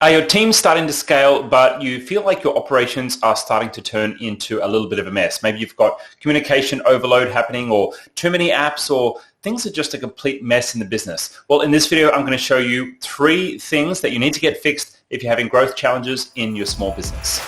Are your team starting to scale, but you feel like your operations are starting to turn into a little bit of a mess? Maybe you've got communication overload happening or too many apps, or things are just a complete mess in the business. Well, in this video, I'm going to show you 3 things that you need to get fixed if you're having growth challenges in your small business.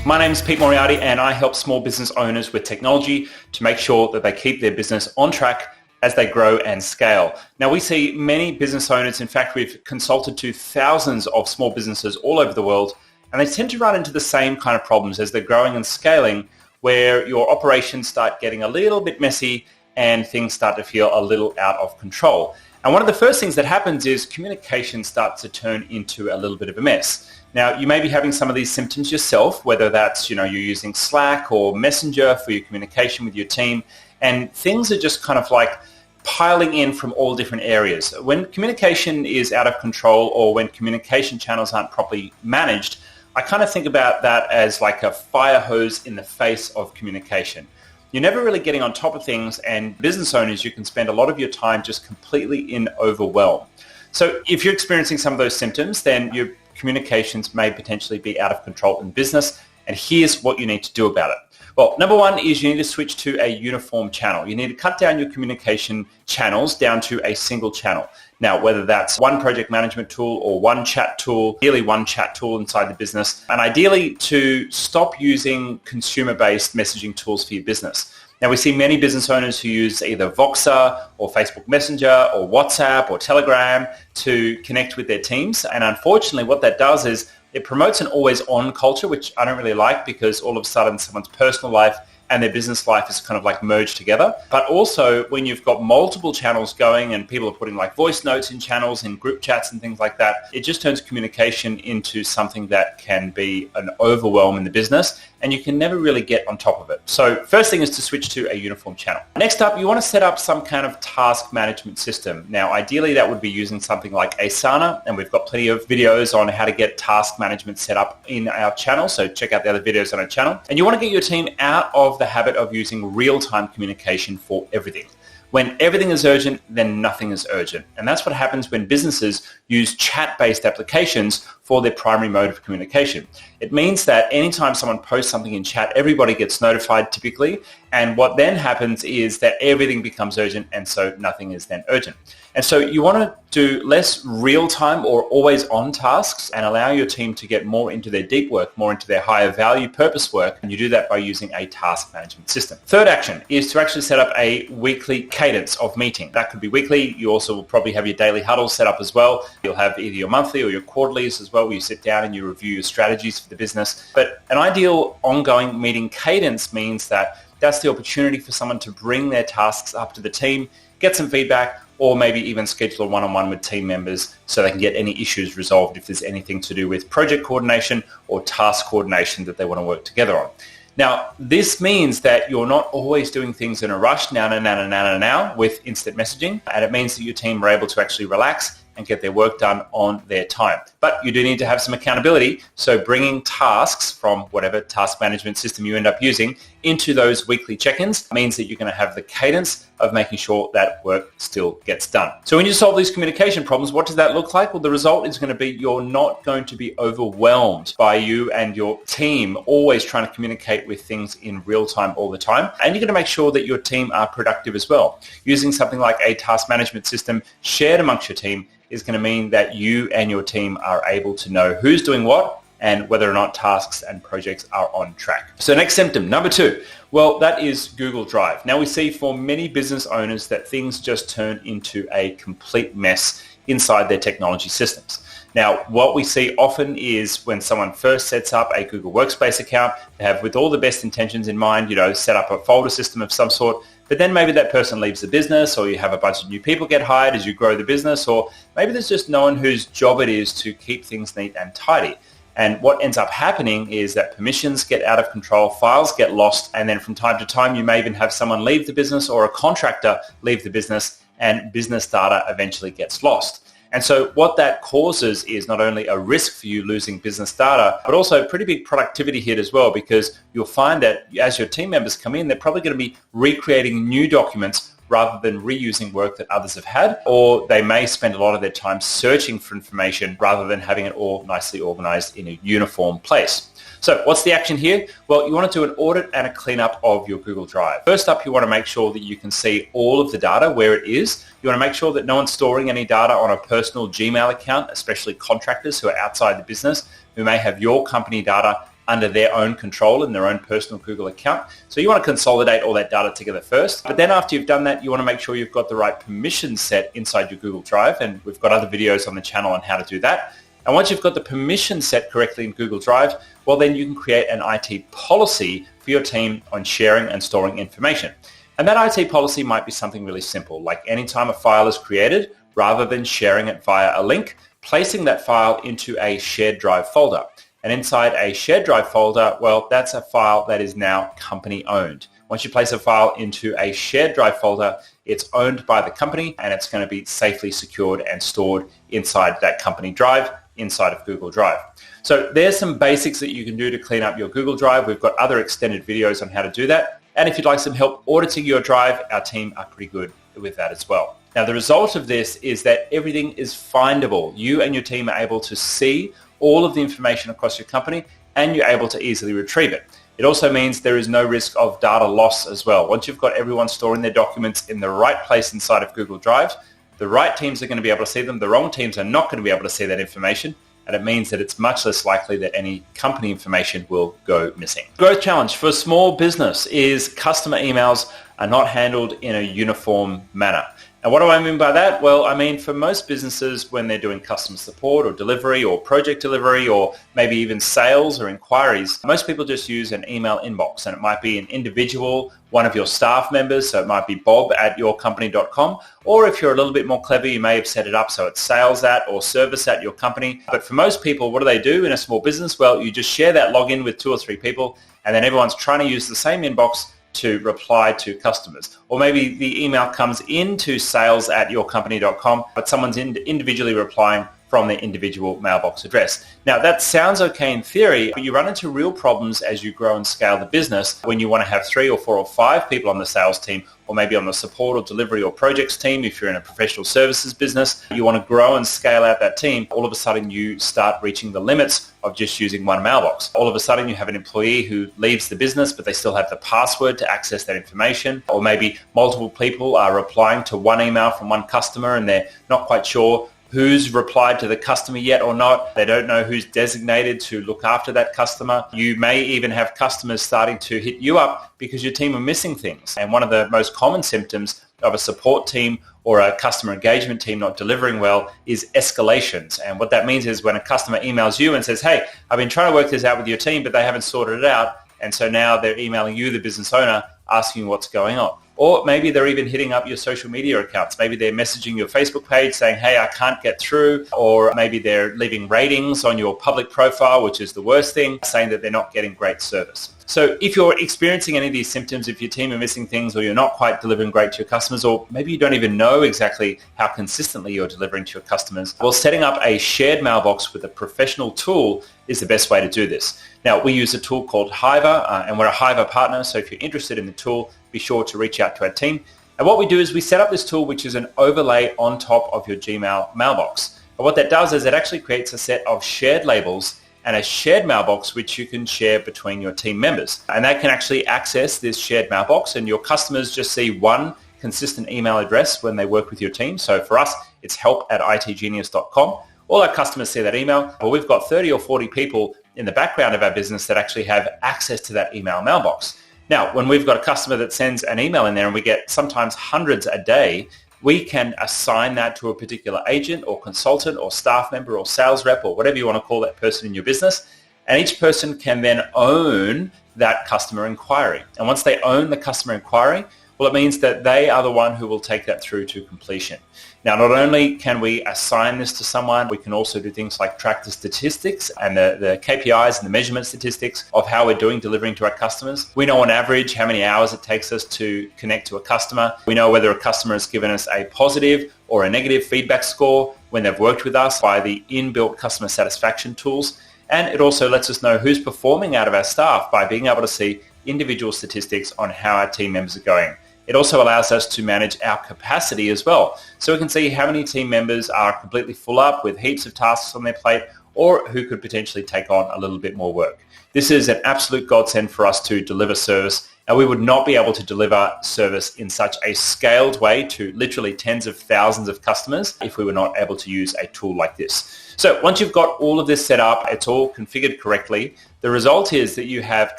My name is Pete Moriarty, and I help small business owners with technology to make sure that they keep their business on track as they grow and scale. Now, we see many business owners, in fact, we've consulted to thousands of small businesses all over the world, and they tend to run into the same kind of problems as they're growing and scaling, where your operations start getting a little bit messy and things start to feel a little out of control. And one of the first things that happens is communication starts to turn into a little bit of a mess. Now, you may be having some of these symptoms yourself, whether that's, you're using Slack or Messenger for your communication with your team, and things are just kind of like piling in from all different areas. When communication is out of control or when communication channels aren't properly managed, I kind of think about that as like a fire hose in the face of communication. You're never really getting on top of things, and business owners, you can spend a lot of your time just completely in overwhelm. So if you're experiencing some of those symptoms, then your communications may potentially be out of control in business, and here's what you need to do about it. Well, number one is you need to switch to a uniform channel. You need to cut down your communication channels down to a single channel. Now, whether that's one project management tool or one chat tool, ideally one chat tool inside the business, and ideally to stop using consumer-based messaging tools for your business. Now, we see many business owners who use either Voxer or Facebook Messenger or WhatsApp or Telegram to connect with their teams. And unfortunately, what that does is it promotes an always-on culture, which I don't really like, because all of a sudden someone's personal life and their business life is kind of like merged together. But also when you've got multiple channels going and people are putting like voice notes in channels, in group chats and things like that, it just turns communication into something that can be an overwhelm in the business, and you can never really get on top of it. So first thing is to switch to a uniform channel. Next up, you want to set up some kind of task management system. Now, ideally that would be using something like Asana, and we've got plenty of videos on how to get task management set up in our channel. So check out the other videos on our channel. And you want to get your team out of the habit of using real-time communication for everything. When everything is urgent, then nothing is urgent. And that's what happens when businesses use chat-based applications for their primary mode of communication. It means that anytime someone posts something in chat, everybody gets notified typically. And what then happens is that everything becomes urgent, and so nothing is then urgent. And so you want to do less real-time or always-on tasks and allow your team to get more into their deep work, more into their higher value purpose work. And you do that by using a task management system. Third action is to actually set up a weekly cadence of meeting. That could be weekly. You also will probably have your daily huddle set up as well. You'll have either your monthly or your quarterlies as well, where you sit down and you review your strategies for the business. But an ideal ongoing meeting cadence means that that's the opportunity for someone to bring their tasks up to the team, get some feedback, or maybe even schedule a one-on-one with team members so they can get any issues resolved if there's anything to do with project coordination or task coordination that they want to work together on. Now, this means that you're not always doing things in a rush now with instant messaging, and it means that your team are able to actually relax and get their work done on their time. But you do need to have some accountability, so bringing tasks from whatever task management system you end up using into those weekly check-ins means that you're going to have the cadence of making sure that work still gets done. So when you solve these communication problems, what does that look like? Well, the result is going to be you're not going to be overwhelmed by you and your team always trying to communicate with things in real time all the time. And you're going to make sure that your team are productive as well. Using something like a task management system shared amongst your team is going to mean that you and your team are able to know who's doing what and whether or not tasks and projects are on track. So next symptom, number 2, well, that is Google Drive. Now, we see for many business owners that things just turn into a complete mess inside their technology systems. Now, what we see often is when someone first sets up a Google Workspace account, they have, with all the best intentions in mind, set up a folder system of some sort, but then maybe that person leaves the business, or you have a bunch of new people get hired as you grow the business, or maybe there's just no one whose job it is to keep things neat and tidy. And what ends up happening is that permissions get out of control, files get lost, and then from time to time you may even have someone leave the business or a contractor leave the business, and business data eventually gets lost. And so what that causes is not only a risk for you losing business data, but also a pretty big productivity hit as well, because you'll find that as your team members come in, they're probably going to be recreating new documents rather than reusing work that others have had, or they may spend a lot of their time searching for information rather than having it all nicely organized in a uniform place. So what's the action here? Well, you want to do an audit and a cleanup of your Google Drive. First up, you want to make sure that you can see all of the data where it is. You want to make sure that no one's storing any data on a personal Gmail account, especially contractors who are outside the business, who may have your company data under their own control in their own personal Google account. So you want to consolidate all that data together first. But then after you've done that, you want to make sure you've got the right permissions set inside your Google Drive. And we've got other videos on the channel on how to do that. And once you've got the permission set correctly in Google Drive, well, then you can create an IT policy for your team on sharing and storing information. And that IT policy might be something really simple, like anytime a file is created, rather than sharing it via a link, placing that file into a shared drive folder. And inside a shared drive folder, well, that's a file that is now company owned. Once you place a file into a shared drive folder, it's owned by the company and it's going to be safely secured and stored inside that company drive, inside of Google Drive. So there's some basics that you can do to clean up your Google Drive. We've got other extended videos on how to do that. And if you'd like some help auditing your drive, our team are pretty good with that as well. Now, the result of this is that everything is findable. You and your team are able to see all of the information across your company and you're able to easily retrieve it. It also means there is no risk of data loss as well. Once you've got everyone storing their documents in the right place inside of Google Drive, the right teams are going to be able to see them. The wrong teams are not going to be able to see that information. And it means that it's much less likely that any company information will go missing. Growth challenge for a small business is customer emails are not handled in a uniform manner. And what do I mean by that? Well, I mean, for most businesses, when they're doing customer support or delivery or project delivery or maybe even sales or inquiries, most people just use an email inbox, and it might be an individual, one of your staff members, so it might be bob@yourcompany.com, or if you're a little bit more clever, you may have set it up so it's sales at or service at your company. But for most people, what do they do in a small business? Well, you just share that login with 2 or 3 people, and then everyone's trying to use the same inbox to reply to customers. Or maybe the email comes into sales@yourcompany.com, but someone's individually replying from their individual mailbox address. Now, that sounds okay in theory, but you run into real problems as you grow and scale the business when you want to have 3 or 4 or 5 people on the sales team, or maybe on the support or delivery or projects team. If you're in a professional services business, you want to grow and scale out that team. All of a sudden, you start reaching the limits of just using one mailbox. All of a sudden, you have an employee who leaves the business, but they still have the password to access that information. Or maybe multiple people are replying to one email from one customer and they're not quite sure who's replied to the customer yet or not. They don't know who's designated to look after that customer. You may even have customers starting to hit you up because your team are missing things. And one of the most common symptoms of a support team or a customer engagement team not delivering well is escalations. And what that means is when a customer emails you and says, hey, I've been trying to work this out with your team, but they haven't sorted it out. And so now they're emailing you, the business owner, asking what's going on. Or maybe they're even hitting up your social media accounts. Maybe they're messaging your Facebook page saying, hey, I can't get through. Or maybe they're leaving ratings on your public profile, which is the worst thing, saying that they're not getting great service. So if you're experiencing any of these symptoms, if your team are missing things or you're not quite delivering great to your customers, or maybe you don't even know exactly how consistently you're delivering to your customers, well, setting up a shared mailbox with a professional tool is the best way to do this. Now, we use a tool called Hiver, and we're a Hiver partner. So if you're interested in the tool, be sure to reach out to our team. And what we do is we set up this tool, which is an overlay on top of your Gmail mailbox. And what that does is it actually creates a set of shared labels and a shared mailbox which you can share between your team members. And they can actually access this shared mailbox, and your customers just see one consistent email address when they work with your team. So for us, it's help@itgenius.com. All our customers see that email, but we've got 30 or 40 people in the background of our business that actually have access to that email mailbox. Now, when we've got a customer that sends an email in there and we get sometimes hundreds a day, we can assign that to a particular agent or consultant or staff member or sales rep or whatever you want to call that person in your business. And each person can then own that customer inquiry. And once they own the customer inquiry, well, it means that they are the one who will take that through to completion. Now, not only can we assign this to someone, we can also do things like track the statistics and the KPIs and the measurement statistics of how we're doing delivering to our customers. We know on average how many hours it takes us to connect to a customer. We know whether a customer has given us a positive or a negative feedback score when they've worked with us by the inbuilt customer satisfaction tools. And it also lets us know who's performing out of our staff by being able to see individual statistics on how our team members are going. it also allows us to manage our capacity as well. So we can see how many team members are completely full up with heaps of tasks on their plate, or who could potentially take on a little bit more work. This is an absolute godsend for us to deliver service, and we would not be able to deliver service in such a scaled way to literally tens of thousands of customers if we were not able to use a tool like this. So once you've got all of this set up, it's all configured correctly, the result is that you have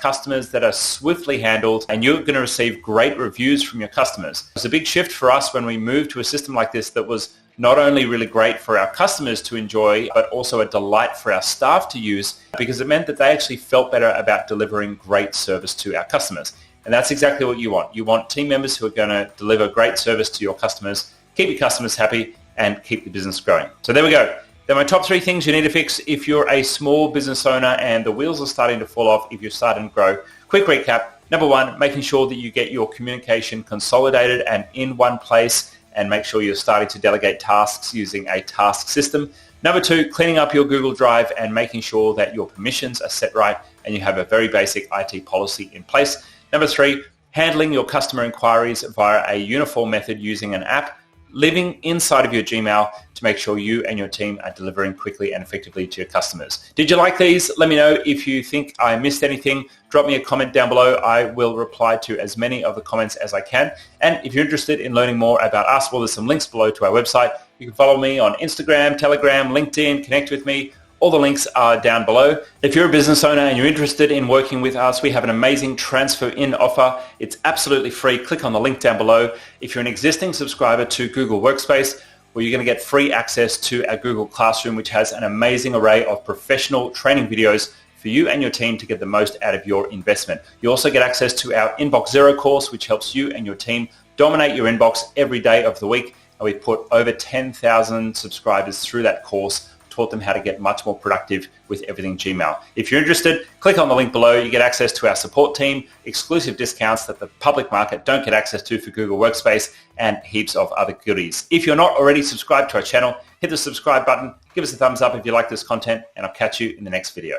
customers that are swiftly handled and you're going to receive great reviews from your customers. It's a big shift for us when we moved to a system like this that was not only really great for our customers to enjoy, but also a delight for our staff to use, because it meant that they actually felt better about delivering great service to our customers. And that's exactly what you want. You want team members who are going to deliver great service to your customers, keep your customers happy, and keep the business growing. So there we go. They're my top 3 things you need to fix if you're a small business owner and the wheels are starting to fall off if you're starting to grow. Quick recap. Number 1, making sure that you get your communication consolidated and in one place, and make sure you're starting to delegate tasks using a task system. Number 2, cleaning up your Google Drive and making sure that your permissions are set right and you have a very basic IT policy in place. Number 3, handling your customer inquiries via a uniform method using an app, living inside of your Gmail to make sure you and your team are delivering quickly and effectively to your customers. Did you like these? Let me know. If you think I missed anything, drop me a comment down below. I will reply to as many of the comments as I can. And if you're interested in learning more about us, well, there's some links below to our website. You can follow me on Instagram, Telegram, LinkedIn, connect with me. All the links are down below. If you're a business owner and you're interested in working with us, we have an amazing transfer in offer. It's absolutely free. Click on the link down below. If you're an existing subscriber to Google Workspace, well, you're going to get free access to our Google Classroom, which has an amazing array of professional training videos for you and your team to get the most out of your investment. You also get access to our Inbox Zero course, which helps you and your team dominate your inbox every day of the week. And we've put over 10,000 subscribers through that course, taught them how to get much more productive with everything Gmail. If you're interested, click on the link below. You get access to our support team, exclusive discounts that the public market don't get access to for Google Workspace, and heaps of other goodies. If you're not already subscribed to our channel, hit the subscribe button, give us a thumbs up if you like this content, and I'll catch you in the next video.